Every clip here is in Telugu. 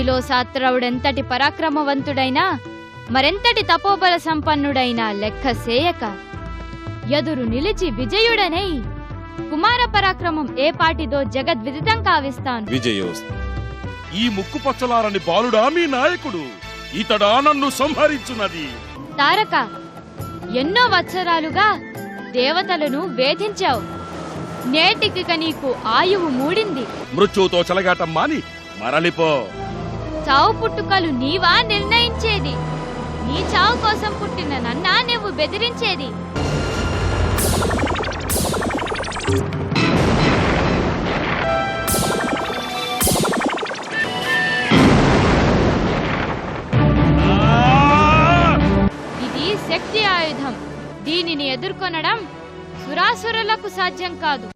నీలో సాత్రవుడెంతటి పరాక్రమవంతుడైనా మరెంతటి తపోబల సంపన్నుడైనా లెక్క సేయక ఎదురు నిలిచి విజయుడనై కుమార పరాక్రమం ఏ పాటిదో జగద్విదితం కావిస్తాను. విజయోస్తు. ఈ ముక్కు పచ్చలారని బాలుడా మీ నాయకుడు? ఇతడా నన్ను సంహరించున్నది. తారక, ఎన్నో వత్సరాలుగా దేవతలను వేధించావు. నేటికి నీకు ఆయువు మూడింది. మృత్యువుతో చెలగాటం మాని మరలిపో. చావు పుట్టుకలు నీవా నిర్ణయించేది? నీ చావు కోసం పుట్టిన నన్నా నువ్వు బెదిరించేది? ఇది శక్తి ఆయుధం. దీనిని ఎదుర్కొనడం సురాసురులకు సాధ్యం కాదు.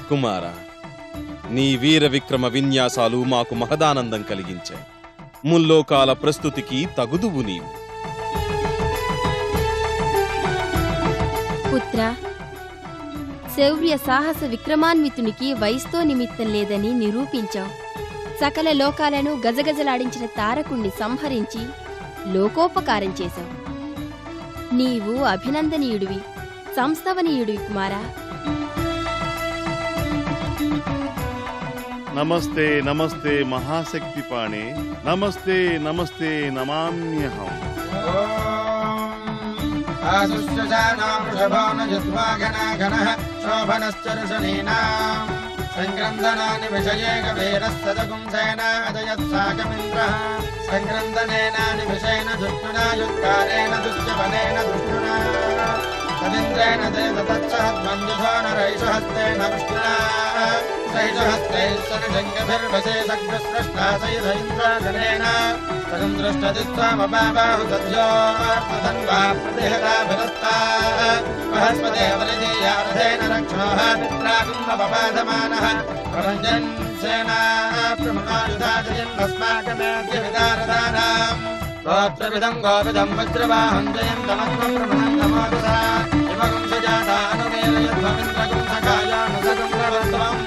కుమార, నీ వీర విక్రమ విన్యాసాలు మాకు మహదానందం కలిగించాయి. ముల్లోకాల ప్రస్తుతికి తగుదువు నీవు. పుత్ర, శౌర్య సాహస విక్రమాన్వితునికి వయసుతో నిమిత్తం లేదని నిరూపించావు. సకల లోకాలను గజగజలాడించిన తారకుణ్ణి సంహరించి లోకోపకారం చేశావు. నీవు అభినందనీయుడివి, సంస్థవనీయుడివి కుమారా. నమస్తే నమస్తే మహాశక్తిపాణే, నమస్తే నమస్తే నమామ్యహం. సంగ్రందనాని విషయే గవేరస్తదగుంసేనాదయత్సాకమింద్రః సంగ్రందనేనాని విషయేన దుష్టునా యుక్కారేణ దుష్యవనేన దుష్టునా తదింద్రేణ దేవతచ్చహద్వందుధో నరైషహస్తేన విష్ణునా सैषहस्तैः सनिशङ्कभिर्वशेषग्रस्रष्टासयुधैन्द्राजनेन सगं दृष्टति स्वामबाबाहु सद्योऽर्थधन्वा प्रतिहताभिरस्ता बृहस्पते बलिजीयारथेन रक्षोः पित्राकुम्भपपादमानः प्रभञ्जन् सेना प्रमुखायुधाजयन्नस्माकमेद्यविदारदानाम् गोत्रविदं गोविदं वज्रवाहं जयन्तमग्नं प्रमणं नमोदुसा इमगं सुजातानुमेलयध्वमिन्द्रगं सखायानुसगं प्रवर्तवम्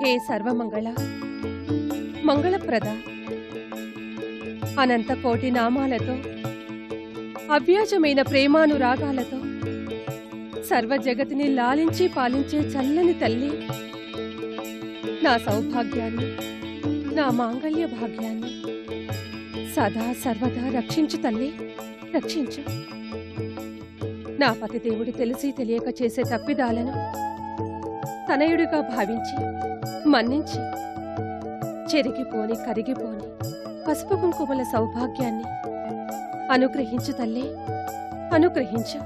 హే సర్వమంగళ మంగళప్రద అనంత కోటి నామాలతో అవ్యాజమైన ప్రేమానురాగాలతో సర్వ జగతిని లాలించి పాలించే చల్లని తల్లి నా సౌభాగ్యాన్ని నా మాంగళ్య భాగ్యాన్ని సదా సర్వదా రక్షించు తల్లి, రక్షించు. నా పతిదేవుడు తెలిసి తెలియక చేసే తప్పిదాలను తనయుడిగా భావించి మన్నించి చెరిగిపోని కరిగిపోని పసుపు కుంకుమల సౌభాగ్యాన్ని అనుగ్రహించు తల్లి, అనుగ్రహించు.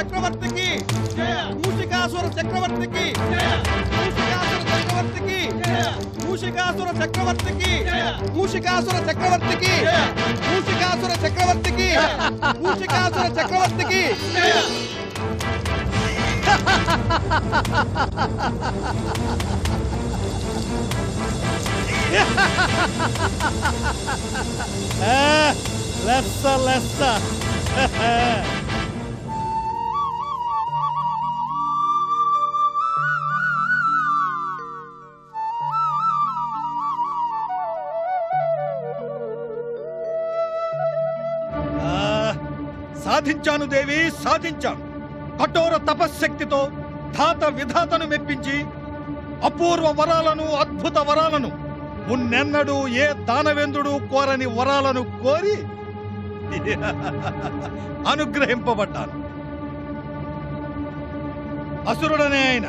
చక్రవర్తికి మూషికాసుర చక్రవర్తికి మూషికాసుర చక్రవర్తికి మూషికాసుర చక్రవర్తికి మూషికాసుర చక్రవర్తికి మూషికాసుర చక్రవర్తికి లెస్స లెస్స సాధించాను దేవి, సాధించాను. కఠోర తపశ్శక్తితో ధాత విధాతను మెప్పించి అపూర్వ వరాలను, అద్భుత వరాలను, మున్నెన్నడూ ఏ దానవేంద్రుడు కోరని వరాలను కోరి అనుగ్రహింపబడ్డాను. అసురుడనే అయిన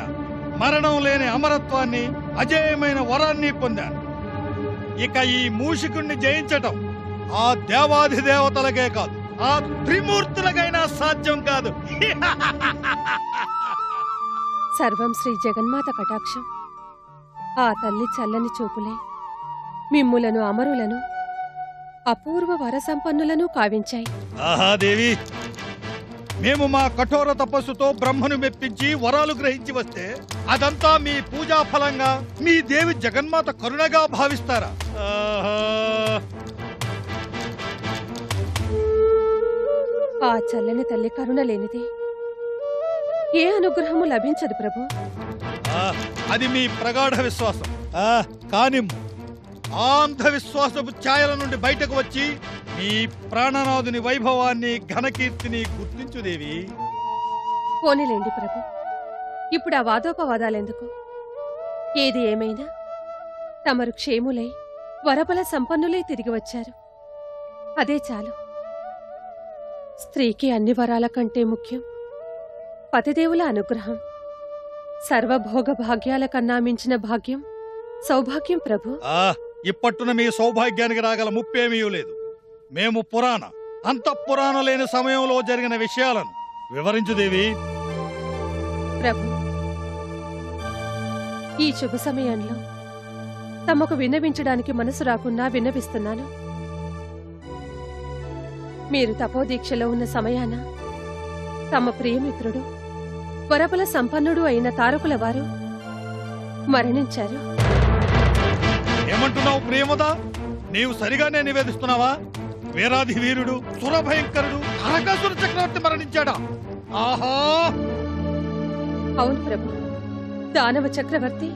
మరణం లేని అమరత్వాన్ని, అజేయమైన వరాన్ని పొందాను. ఇక ఈ మూషికుణ్ణి జయించటం ఆ దేవాధిదేవతలకే కాదు, ఆ త్రిమూర్తులకైనా సాధ్యం కాదు. సర్వం శ్రీ జగన్మాత కటాక్షం. ఆ తల్లి చల్లని చూపులే మిమ్ములను అమరులను అపూర్వ వరసంపన్నులను కావించాయి. ఆహాదేవి, మేము మా కఠోర తపస్సుతో బ్రహ్మను మెప్పించి వరాలు గ్రహించి వస్తే అదంతా మీ పూజా ఫలంగా మీ దేవి జగన్మాత కరుణగా భావిస్తారా? ఆ చల్లని తల్లి కరుణ లేనిది ఏ అనుగ్రహము లభించదు ప్రభు. అది మీ ప్రగాఢ విశ్వాసం. కాని ఆంధ విశ్వాసపు ఛాయల నుండి బయటకు వచ్చి మీ ప్రాణనాథుని వైభవాన్ని, ఘనకీర్తిని గుర్తించుదేవి. పోనిలేండి ప్రభు, ఇప్పుడు ఆ వాదోపవాదాలెందుకు? ఏది ఏమైనా తమరు క్షేములై వరబల సంపన్నులై తిరిగి వచ్చారు, అదే చాలు. స్త్రీకి అన్ని వరాల కంటే ముఖ్యం పతిదేవుల అనుగ్రహం. సర్వభోగ భాగ్యాల కన్నా మించిన భాగ్యం సౌభాగ్యం ప్రభు. ఇప్పట్టున మీ సౌభాగ్యానికి రాగల ముప్పేమీ లేదు. మేము పురాణ అంతఃపురాణ లేని సమయంలో జరిగిన విషయాలను వివరించుదేవి. ప్రభు, ఈ శుభ సమయంలో తమకు విన్నవించడానికి మనసు రాకున్నా విన్నవిస్తున్నాను. మీరు తపోదీక్షలో ఉన్న సమయాన తమ ప్రియమిత్రుడు వరబల సంపన్నుడు అయిన తారకుల వారు మరణించారు. ఏమంటున్నావు ప్రియమద? నీవు సరిగానే నివేదిస్తున్నావా? వీరాధి వీరుడు సురభయంకరుడు తారకాసుర చక్రవర్తి మరణించాడా? ఆహా! అవును ప్రభు, దానవ చక్రవర్తి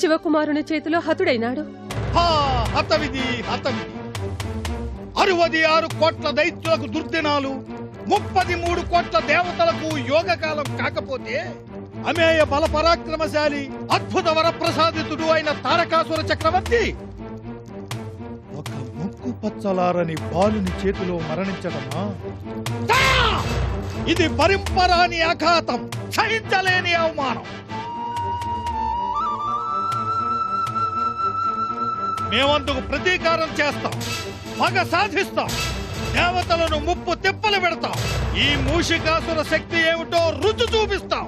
శివకుమారుని చేతిలో హతుడైనాడు. హతవిధి హతవిధి. 66 కోట్ల దైత్యులకు దుర్దినాలు, 33 కోట్ల దేవతలకు యోగకాలం కాకపోతే అమేయ బల పరాక్రమశాలి అద్భుత వరప్రసాదితుడు అయిన తారకాసుర చక్రవర్తి ఒక ముక్కు పచ్చలారని బాలుని చేతిలో మరణించడమా? ఇది పరింపరాని అఘాతం, సహించలేని అవమానం. మేమందుకు ప్రతీకారం చేస్తాం, పగ సాధిస్తాం, దేవతలను ముప్పు తిప్పలు పెడతాం, ఈ మూషికాసుర శక్తి ఏమిటో రుచి చూపిస్తాం.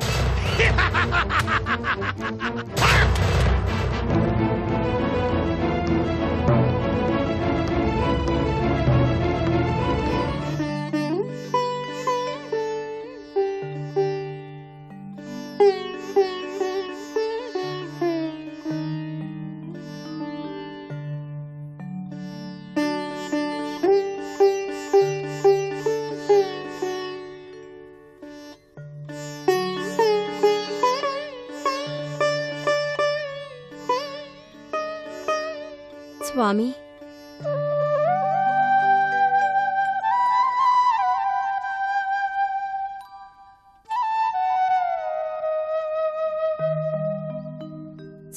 స్వామి,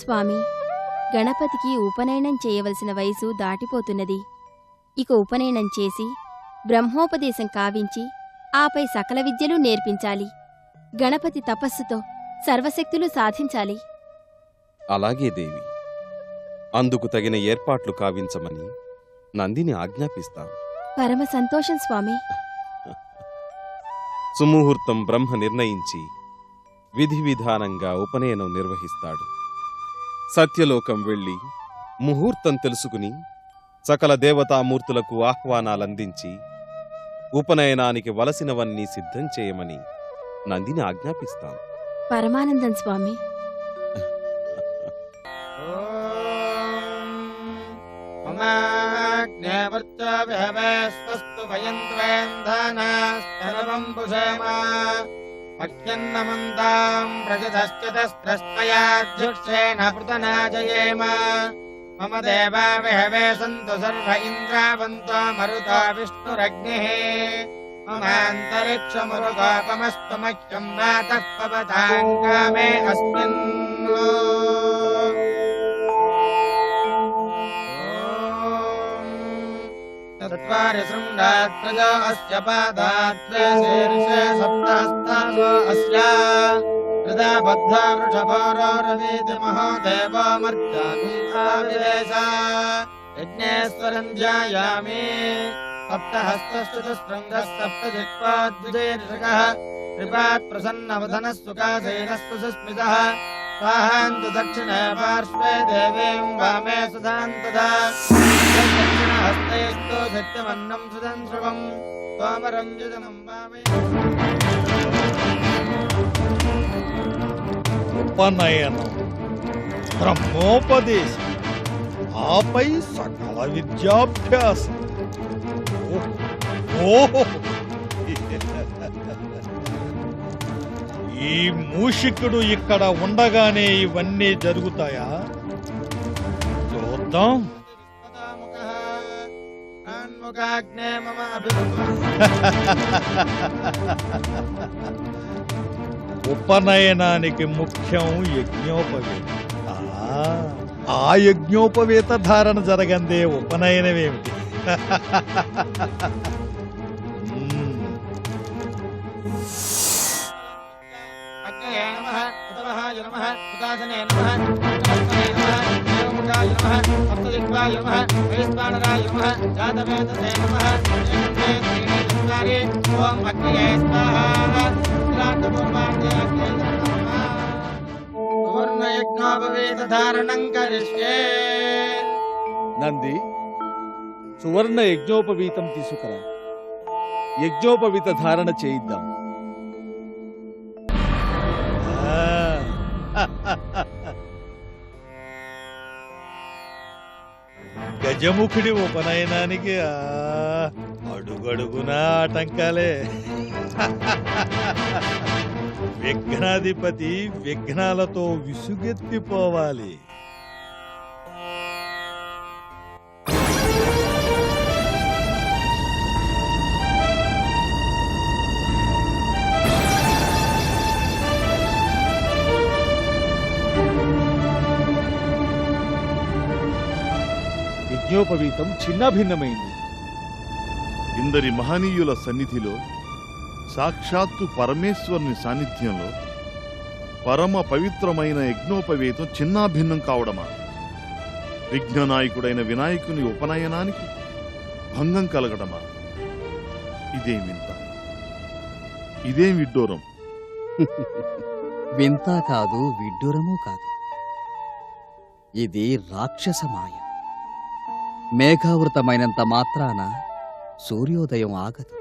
స్వామి, గణపతికి ఉపనయనం చేయవలసిన వయసు దాటిపోతున్నది. ఇక ఉపనయనం చేసి బ్రహ్మోపదేశం కావించి ఆపై సకల విద్యలు నేర్పించాలి. గణపతి తపస్సుతో సర్వశక్తులు సాధించాలి. అలాగే దేవి, అందుకు తగిన ఏర్పాట్లు కావించమని నందిని ఆజ్ఞాపిస్తాం. పరమ సంతోషం స్వామి. సుముహూర్తం బ్రహ్మ నిర్ణయించి విధి విధానంగా ఉపనయనం నిర్వహిస్తాడు. సత్యలోకం వెళ్ళి ముహూర్తం తెలుసుకుని సకల దేవతామూర్తులకు ఆహ్వానాలందించి ఉపనయనానికి వలసినవన్నీ సిద్ధం చేయమని నందిని ఆజ్ఞాపిస్తాం. పరమానందం స్వామి. స్వస్తు పక్యన్నమంతాం ప్రజదశ్చతస్రస్మయాధ్యక్షేణ పృతనాజయేమ మమ దేవా విహవే సంతు సర్వ ఇంద్రావంతో మరుతో విష్ణురగ్నిః మమాంతరిక్షమరుగోపమస్తు మహ్యం మాతః పవతాం కామే అస్మిన్. చత్వారి శృంగాత్ ప్రజో అస్య పాదాత్ త్రే శీర్షే సప్తహస్తాసో అస్య హృదా బద్ధా వృషభోరోరవీతి మహోదేవో మర్త్యాగుం ఆవివేశ యజ్ఞేశ్వరం ధ్యాయామి. సప్తహస్తశ్రుతశృంగः సప్తజిహ్వాద్విజైర్షకः త్రిపాత్ ప్రసన్నవదనः సుఖాసేనస్తు సుస్మితः స్వాహాంతు దక్షిణే పార్శ్వే దేవీం వామే సుధాంతదా హస్తేస్తు సత్యమన్నం సుధం ధ్రువం సోమరం యుధనం వామే. ఉపనయనం, బ్రహ్మోపదేశం, ఆపై సకల విద్యాభ్యాసం. ఓహో! ఈ మూషికుడు ఇక్కడ ఉండగానే ఇవన్నీ జరుగుతాయా? చూద్దాం. ఉపనయనానికి ముఖ్యం యజ్ఞోపవేతం. ఆ యజ్ఞోపవేత ధారణ జరగందే ఉపనయనమేమిటి? నంది, సువర్ణ యజ్ఞోపవీతం తీసుకురా. యజ్ఞోపవీత ధారణ చేయిద్దాం. గజముఖుడి ఉపనయనానికి అడుగడుగునా ఆటంకాలే. విఘ్నాధిపతి విఘ్నాలతో విసుగెత్తిపోవాలి. యజ్ఞోపవీతం చిన్నాభిన్నమైంది. ఇందరి మహనీయుల సన్నిధిలో, సాక్షాత్తు పరమేశ్వరుని సాన్నిధ్యంలో పరమ పవిత్రమైన యజ్ఞోపవీతం చిన్నాభిన్నం కావడమా? విఘ్ననాయకుడైన వినాయకుని ఉపనయనానికి భంగం కలగడమా? ఇదేం వింత, ఇదేం విడ్డూరం. వింత కాదు, విడ్డూరమూ కాదు. ఇది రాక్షస మాయ. మేఘావృతమైనంత మాత్రాన సూర్యోదయం ఆగదు.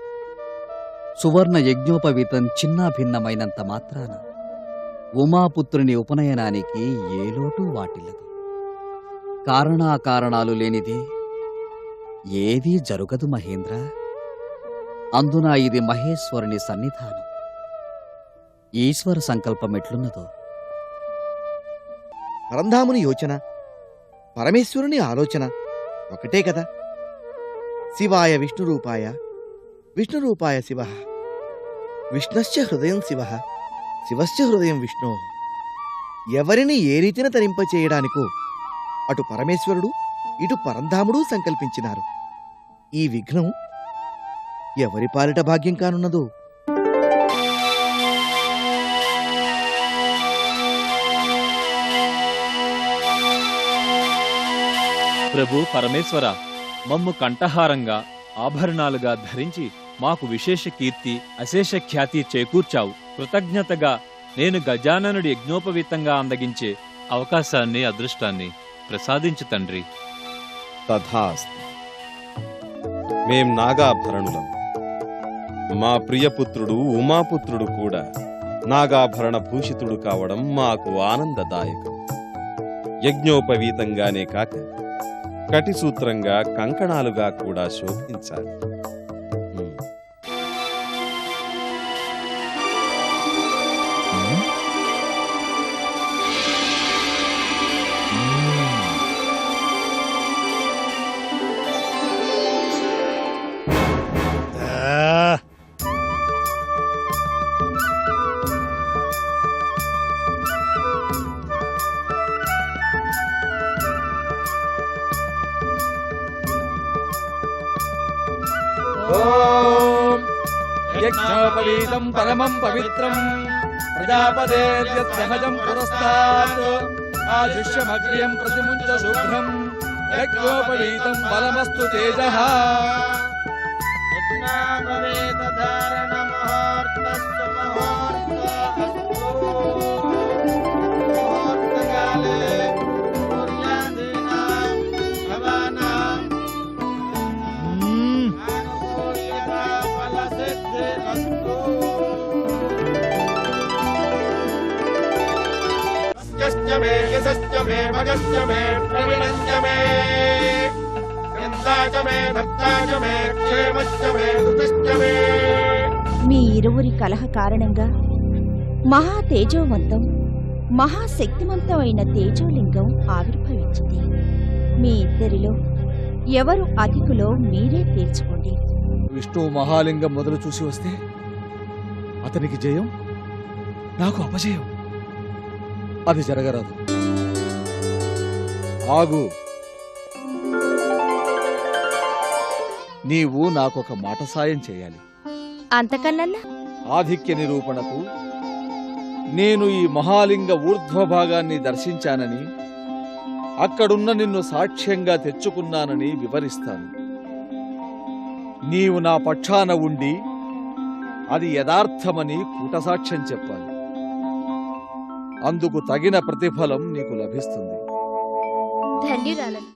సువర్ణ యజ్ఞోపవీతం చిన్నాభిన్నమైనంత మాత్రాన ఉమాపుత్రుని ఉపనయనానికి ఏ లోటు వాటిల్లదు. కారణాకారణాలు లేనిదే ఏదీ జరుగదు మహేంద్ర. అందున ఇది మహేశ్వరుని సన్నిధానం. ఈశ్వర సంకల్పం ఎట్లున్నదో. పరంధాముని యోచన, పరమేశ్వరుని ఆలోచన ఒకటే కదా. శివాయ విష్ణురూపాయ, విష్ణురూపాయ శివ, విష్ణశ్చ హృదయం శివ, శివశ్చ హృదయం విష్ణు. ఎవరిని ఏ రీతిన తరింపచేయడానికో అటు పరమేశ్వరుడు ఇటు పరంధాముడు సంకల్పించినారు. ఈ విఘ్నం ఎవరి పాలిట భాగ్యం కానున్నదో. ప్రభు పరమేశ్వర, మమ్ము కంఠహారంగా ఆభరణాలుగా ధరించి మాకు విశేష కీర్తి అశేష ఖ్యాతి చేకూర్చావు. కృతజ్ఞతగా నేను గజాననుడి యజ్ఞోపవీతంగా అందగించే అవకాశాన్ని అదృష్టాన్ని ప్రసాదించు తండ్రి. తథాస్తు. మేం నాగాభరణులం. మా ప్రియపుత్రుడు ఉమాపుత్రుడు కూడా నాగాభరణ భూషితుడు కావడం మాకు ఆనందదాయకం. యజ్ఞోపవీతంగానే కాక కటిసూత్రంగా కంకణాలుగా కూడా శోభించాలి. యజ్ఞోపవీతం పరమం పవిత్రం ప్రజాపదేర్యత్ సహజం పురస్తాత్ ఆశిష్యమగ్ర్యం ప్రతిముంచ శుభ్రం యజ్ఞోపవీతం బలమస్తు తేజః. మీ ఇరువురి కలహ కారణంగా మహా తేజోవంతం మహాశక్తివంతమైన తేజోలింగం ఆవిర్భవించింది. మీ ఇద్దరిలో ఎవరు అధికులో మీరే తేల్చుకోండి. విష్ణు మహాలింగం మొదలు చూసి వస్తే అతనికి జయం, నాకు అపజయం. అది జరగరాదు. ఆగు. నీవు నాకొక మాట సాయం చేయాలి. అంతకన్నా ఆధిక్య నిరూపణకు నేను ఈ మహాలింగ ఊర్ధ్వభాగాన్ని దర్శించానని, అక్కడున్న నిన్ను సాక్ష్యంగా తెచ్చుకున్నానని వివరిస్తాను. నీవు నా పక్షాన ఉండి అది యథార్థమని కూటసాక్ష్యం చెప్పాలి. అందుకు తగిన ప్రతిఫలం నీకు లభిస్తుంది. ధన్యురాలను.